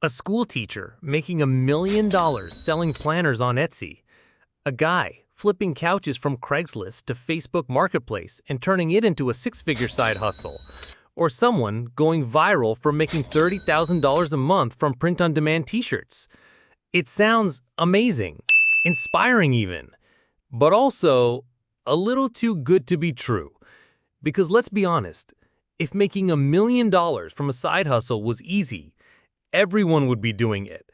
A school teacher making $1 million selling planners on Etsy. A guy flipping couches from Craigslist to Facebook Marketplace and turning it into a six-figure side hustle. Or someone going viral for making $30,000 a month from print-on-demand t-shirts. It sounds amazing, inspiring even, but also a little too good to be true. Because let's be honest, if making $1 million from a side hustle was easy, everyone would be doing it.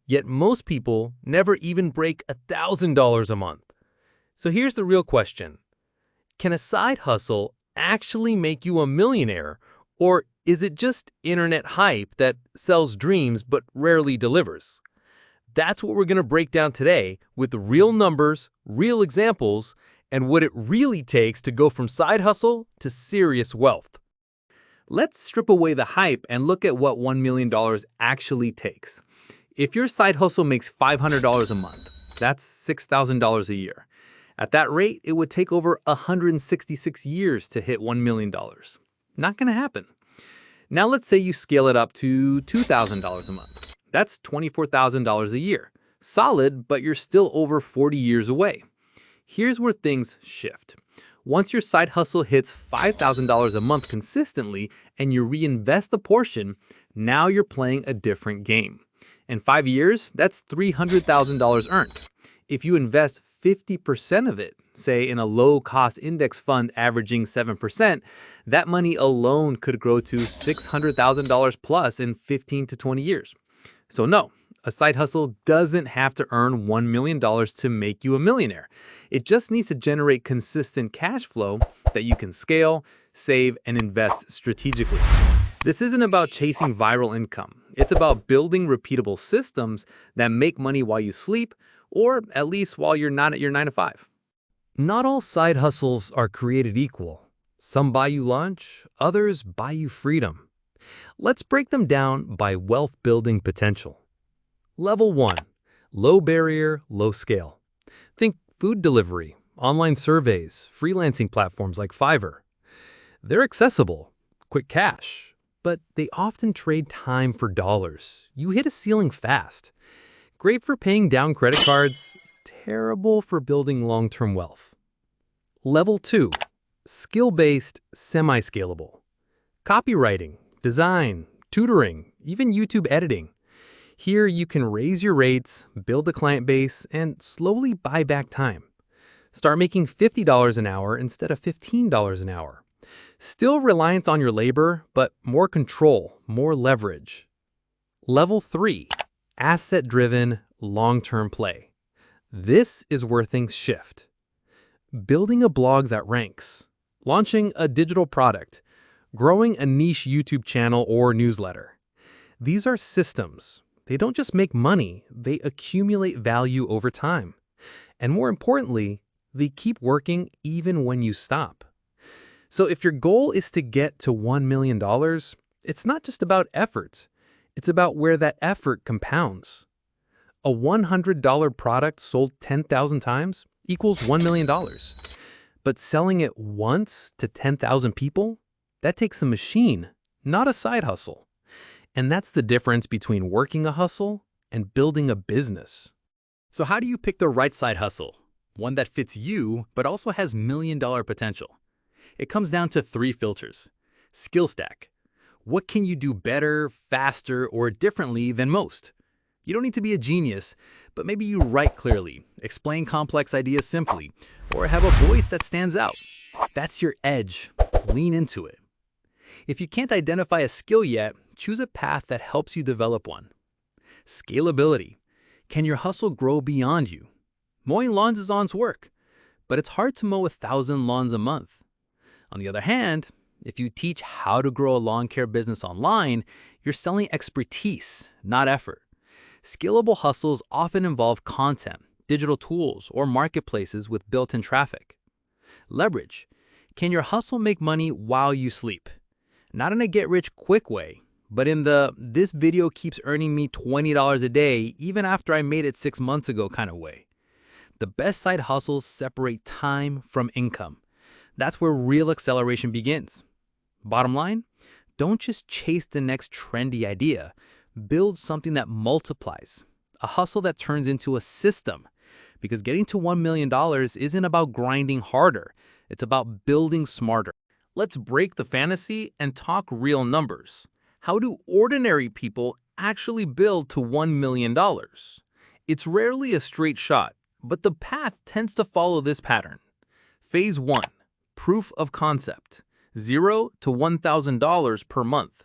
Yet most people never even break $1,000 a month. So here's the real question. Can a side hustle actually make you a millionaire, or is it just internet hype that sells dreams but rarely delivers? That's what we're going to break down today with real numbers, real examples, and what it really takes to go from side hustle to serious wealth. Let's strip away the hype and look at what $1 million actually takes. If your side hustle makes $500 a month, that's $6,000 a year. At that rate, it would take over 166 years to hit $1 million. Not going to happen. Now let's say you scale it up to $2,000 a month. That's $24,000 a year. Solid, but you're still over 40 years away. Here's where things shift. Once your side hustle hits $5,000 a month consistently and you reinvest the portion, now you're playing a different game. In 5 years, that's $300,000 earned. If you invest 50% of it, say in a low-cost index fund averaging 7%, that money alone could grow to $600,000 plus in 15 to 20 years. So no, a side hustle doesn't have to earn $1 million to make you a millionaire. It just needs to generate consistent cash flow that you can scale, save, and invest strategically. This isn't about chasing viral income. It's about building repeatable systems that make money while you sleep, or at least while you're not at your 9 to 5. Not all side hustles are created equal. Some buy you lunch, others buy you freedom. Let's break them down by wealth-building potential. Level 1. Low barrier, low scale. Think food delivery, online surveys, freelancing platforms like Fiverr. They're accessible, quick cash, but they often trade time for dollars. You hit a ceiling fast. Great for paying down credit cards, terrible for building long-term wealth. Level 2. Skill-based, semi-scalable. Copywriting, design, tutoring, even YouTube editing. Here you can raise your rates, build a client base, and slowly buy back time. Start making $50 an hour instead of $15 an hour. Still reliance on your labor, but more control, more leverage. Level 3. Asset-driven, long-term play. This is where things shift. Building a blog that ranks, launching a digital product, growing a niche YouTube channel or newsletter. These are systems. They don't just make money, they accumulate value over time. And more importantly, they keep working even when you stop. So if your goal is to get to $1 million, it's not just about effort. It's about where that effort compounds. A $100 product sold 10,000 times equals $1 million. But selling it once to 10,000 people, that takes a machine, not a side hustle. And that's the difference between working a hustle and building a business. So how do you pick the right side hustle? One that fits you, but also has million-dollar potential. It comes down to 3 filters. Skill stack. What can you do better, faster, or differently than most? You don't need to be a genius, but maybe you write clearly, explain complex ideas simply, or have a voice that stands out. That's your edge. Lean into it. If you can't identify a skill yet, choose a path that helps you develop one. Scalability. Can your hustle grow beyond you? Mowing lawns is honest work, but it's hard to mow 1,000 lawns a month. On the other hand, if you teach how to grow a lawn care business online, you're selling expertise, not effort. Scalable hustles often involve content, digital tools, or marketplaces with built-in traffic. Leverage. Can your hustle make money while you sleep? Not in a get-rich-quick way, but in the "this video keeps earning me $20 a day even after I made it 6 months ago" kind of way. The best side hustles separate time from income. That's where real acceleration begins. Bottom line, don't just chase the next trendy idea. Build something that multiplies, a hustle that turns into a system. Because getting to $1 million isn't about grinding harder, it's about building smarter. Let's break the fantasy and talk real numbers. How do ordinary people actually build to $1 million? It's rarely a straight shot, but the path tends to follow this pattern. Phase 1, proof of concept, $0 to $1,000 per month.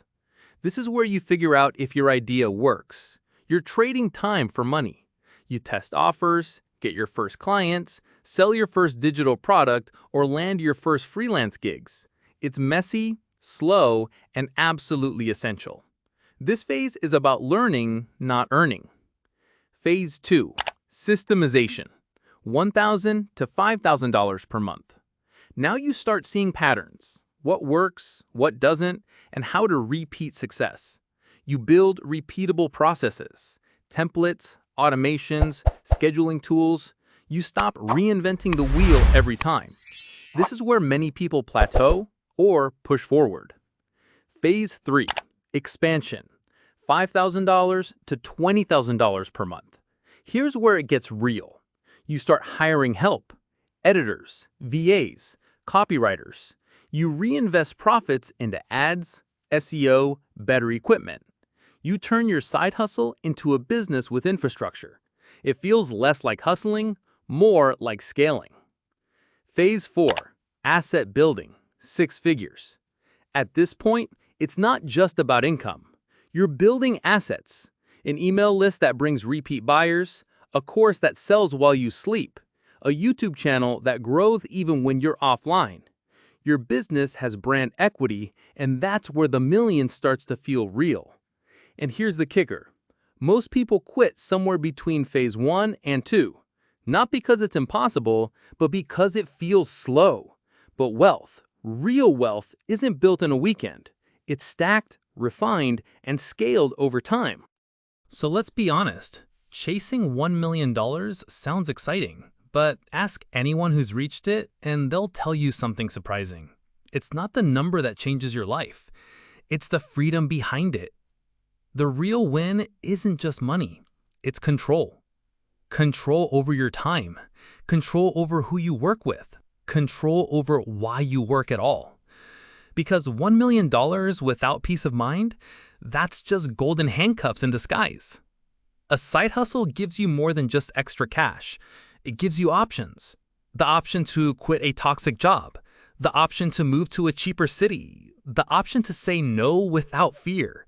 This is where you figure out if your idea works. You're trading time for money. You test offers, get your first clients, sell your first digital product, or land your first freelance gigs. It's messy, slow, and absolutely essential. This phase is about learning, not earning. Phase 2, systemization, $1,000 to $5,000 per month. Now you start seeing patterns, what works, what doesn't, and how to repeat success. You build repeatable processes, templates, automations, scheduling tools. You stop reinventing the wheel every time. This is where many people plateau or push forward. Phase 3, expansion, $5,000 to $20,000 per month. Here's where it gets real. You start hiring help, editors, VAs, copywriters. You reinvest profits into ads, SEO, better equipment. You turn your side hustle into a business with infrastructure. It feels less like hustling, more like scaling. Phase 4, asset building, 6 figures. At this point, it's not just about income. You're building assets, an email list that brings repeat buyers, a course that sells while you sleep, a YouTube channel that grows even when you're offline. Your business has brand equity, and that's where the million starts to feel real. And here's the kicker. Most people quit somewhere between phase 1 and 2. Not because it's impossible, but because it feels slow. But wealth, real wealth, isn't built in a weekend. It's stacked, refined, and scaled over time. So let's be honest. Chasing $1 million sounds exciting, but ask anyone who's reached it and they'll tell you something surprising. It's not the number that changes your life. It's the freedom behind it. The real win isn't just money. It's control. Control over your time. Control over who you work with. Control over why you work at all. Because $1 million without peace of mind, that's just golden handcuffs in disguise. A side hustle gives you more than just extra cash. It gives you options. The option to quit a toxic job. The option to move to a cheaper city. The option to say no without fear.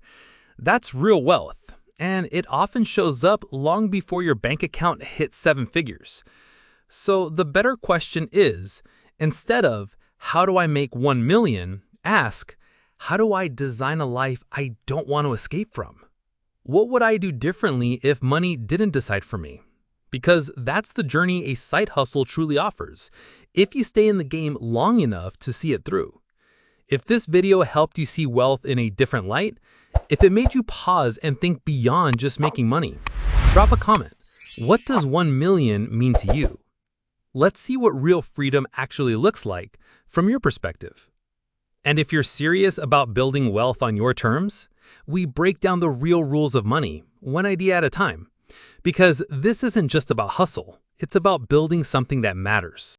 That's real wealth, and it often shows up long before your bank account hits 7 figures. So the better question is, instead of, how do I make 1 million, ask, how do I design a life I don't want to escape from? What would I do differently if money didn't decide for me? Because that's the journey a side hustle truly offers, if you stay in the game long enough to see it through. If this video helped you see wealth in a different light, if it made you pause and think beyond just making money, drop a comment. What does 1 million mean to you? Let's see what real freedom actually looks like from your perspective. And if you're serious about building wealth on your terms, we break down the real rules of money, one idea at a time. Because this isn't just about hustle, it's about building something that matters.